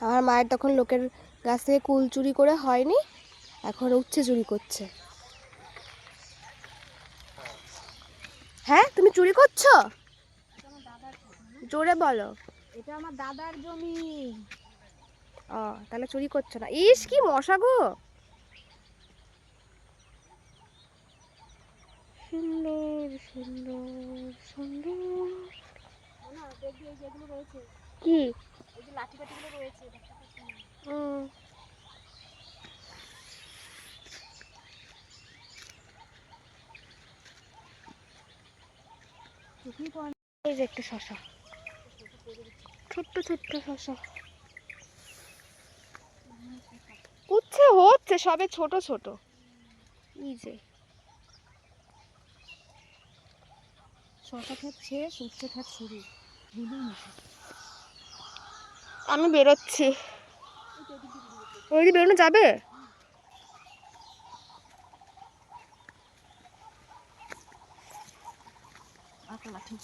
আমার মায়ের তখন লোকের গাছ থেকে কুল চুরি করে হয়নি, এখন উচ্ছে চুরি করছে। হ্যাঁ, তুমি চুরি করছো? জোরে বলো। এটা আমার দাদার জমি। ও, তাহলে চুরি করছো না। ইস, কি মশা গো! সুন্দর সুন্দর সুন্দর। না দেখবি এই যেগুলো রয়েছে, কি? এই যে লাঠি কাঠিগুলো রয়েছে, দেখতে পাচ্ছি না। এই যে একটা শশা, ছোট্ট ছোট্ট শশা। উচ্ছে হচ্ছে সবে ছোট ছোট। এই যে শশা ক্ষেত শেষ, উচ্ছে ক্ষেত শুরু। আমি বেরোচ্ছি। ওই যে বেরোনো যাবে? আচ্ছা, লাঠি